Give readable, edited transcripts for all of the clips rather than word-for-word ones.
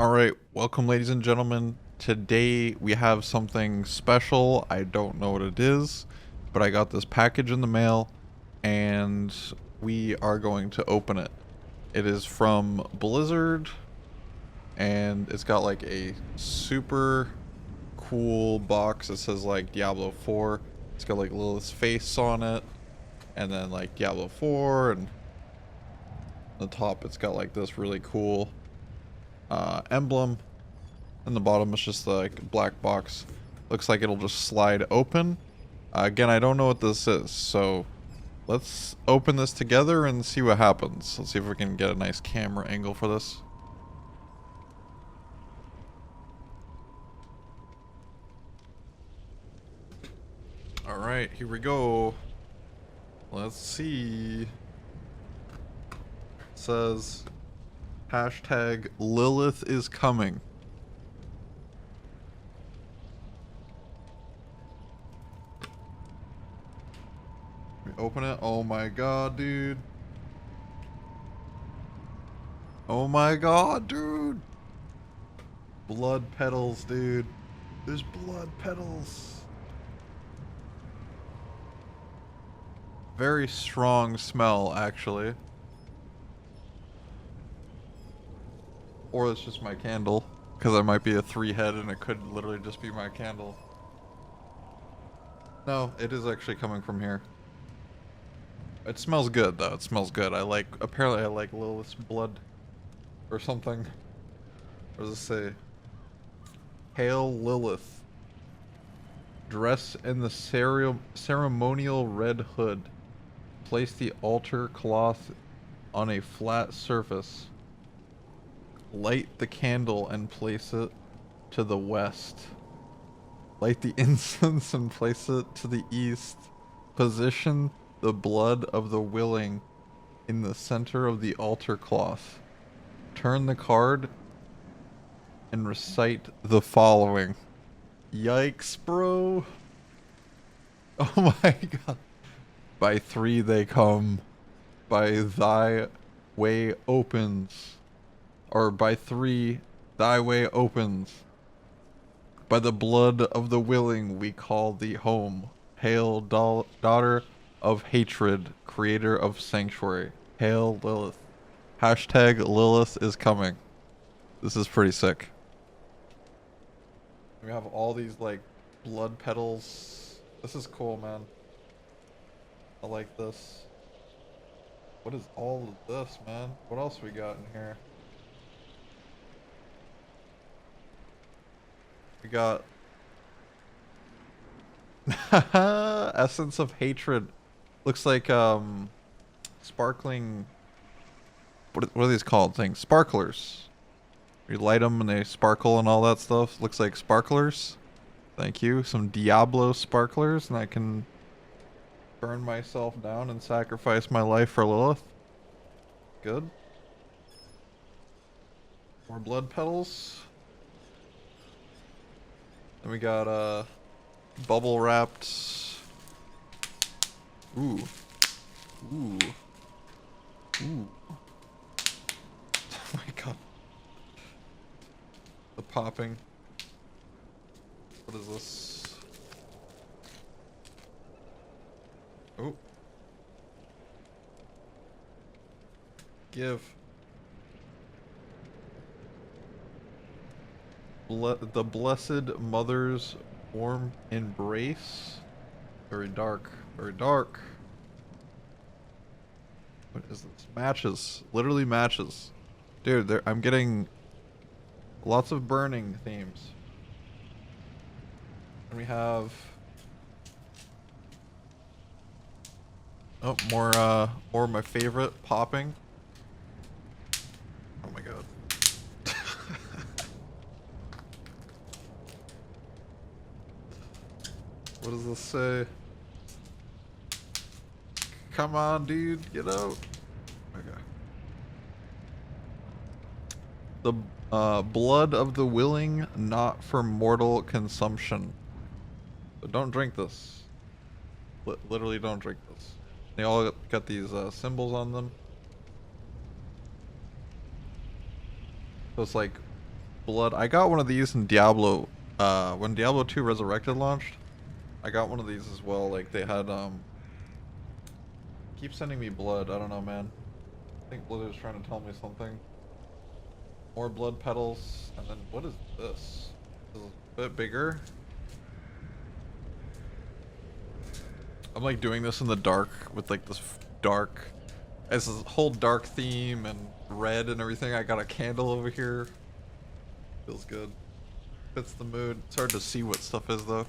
Alright, welcome ladies and gentlemen. Today we have something special. I don't know what it is, but I got this package in the mail and we are going to open it. It is from Blizzard and it's got like a super cool box. It says like Diablo 4. It's got like Lilith's face on it and then like Diablo 4 and on the top it's got like this really cool emblem. And the bottom is just like black box. Looks like it'll just slide open. Again, I don't know what this is, so let's open this together and see what happens. Let's see if we can get a nice camera angle for this. Alright, here we go. Let's see. It says hashtag Lilith is coming. Open it. Oh my god, dude. Oh my god, dude. Blood petals, dude. There's blood petals. Very strong smell, actually. Or it's just my candle. Because I might be a 3-head and it could literally just be my candle. No, it is actually coming from here. It smells good though. It smells good. Apparently I like Lilith's blood or something. What does it say? Hail Lilith. Dress in the ceremonial red hood. Place the altar cloth on a flat surface. Light the candle and place it to the west. Light the incense and place it to the east. Position the blood of the willing in the center of the altar cloth. Turn the card and recite the following. Yikes, bro. Oh my god. By 3 they come. By thy way opens. Or by 3 thy way opens. By the blood of the willing we call thee home. Hail, daughter of hatred, creator of sanctuary. Hail Lilith. Hashtag Lilith is coming. This is pretty sick. We have all these like blood petals. This is cool, man. I like this. What is all of this, man? What else we got in here? We got essence of hatred. Looks like sparkling. What are these called? Things sparklers. You light them and they sparkle and all that stuff. Looks like sparklers. Thank you. Some Diablo sparklers, and I can burn myself down and sacrifice my life for Lilith. Good. More blood petals. Then we got bubble wrapped. Ooh. Ooh. Ooh. Oh my god. The popping. What is this? Oh. Give. The Blessed Mother's warm embrace. Very dark. Very dark. What is this? Matches. Literally matches. Dude, I'm getting lots of burning themes. And we have... Oh, more of my favorite, popping. Oh my god. What does this say? Come on, dude, get out. Okay. The blood of the willing, not for mortal consumption. But don't drink this. Literally don't drink this. They all got these symbols on them. So it's like blood. I got one of these in Diablo. When Diablo 2 Resurrected launched, I got one of these as well. Like they had keep sending me blood. I don't know, man. I think Blizzard's trying to tell me something. More blood petals, and then what is this? This is a bit bigger. I'm like doing this in the dark with like this dark, as this whole dark theme and red and everything. I got a candle over here. Feels good. Fits the mood. It's hard to see what stuff is though.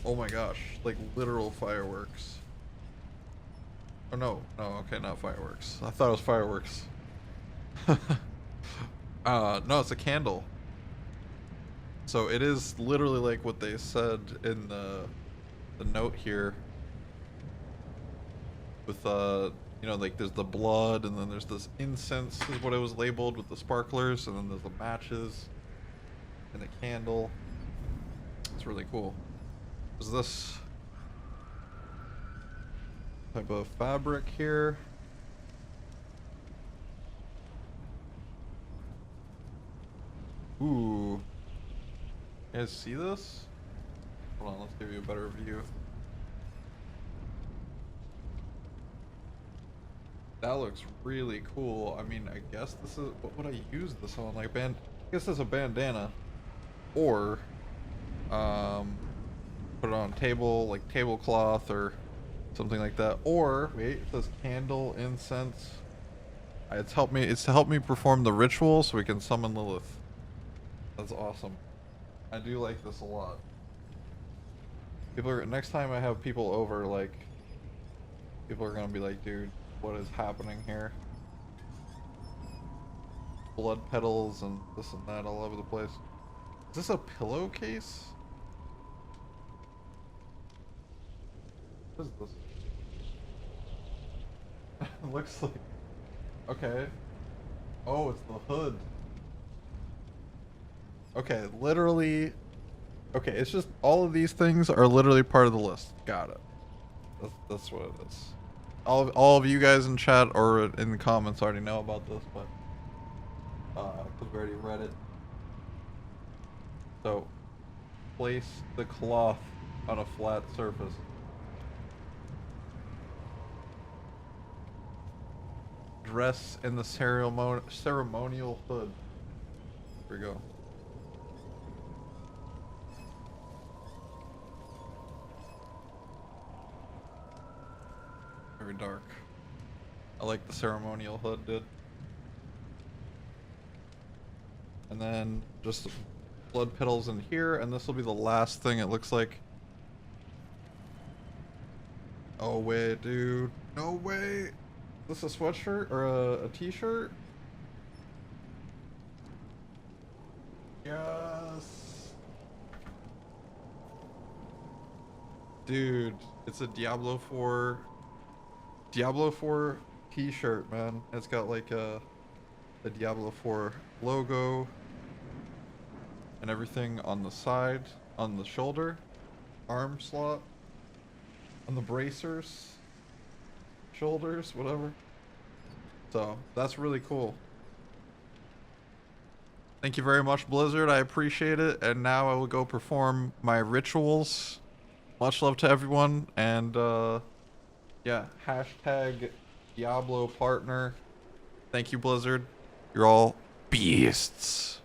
Oh my gosh, like literal fireworks. Oh no, no, okay, not fireworks. I thought it was fireworks. No, it's a candle. So it is literally like what they said in the note here. With you know, like there's the blood, and then there's this incense is what it was labeled with the sparklers, and then there's the matches and the candle. It's really cool. Is this type of fabric here? Ooh. You guys see this? Hold on, let's give you a better view. That looks really cool. I mean, I guess this is, what would I use this on? Like I guess it's a bandana. Or, put it on a table, like tablecloth or something like that. Or, wait, it says candle, incense. It's to help me perform the ritual so we can summon Lilith. That's awesome. I do like this a lot. Next time I have people over, like, people are gonna be like, dude, what is happening here? Blood petals and this and that all over the place. Is this a pillowcase? What is this? It looks like... Okay. Oh, it's the hood. Okay, literally... Okay, it's just all of these things are literally part of the list. Got it. That's what it is. All of you guys in chat or in the comments already know about this, but because we already read it. So, place the cloth on a flat surface. Dress in the ceremonial hood. Here we go. Very dark. I like the ceremonial hood, dude. And then just blood petals in here, and this will be the last thing it looks like. Oh wait, dude. No way. Is this a sweatshirt or a t-shirt? Yes. Dude, it's a Diablo 4 t-shirt, man. It's got like the Diablo 4 logo and everything on the side, on the shoulder, arm slot, on the bracers, shoulders, whatever. So that's really cool. Thank you very much, Blizzard. I appreciate it. And now I will go perform my rituals. Much love to everyone. And yeah, hashtag Diablo partner. Thank you, Blizzard. You're all beasts.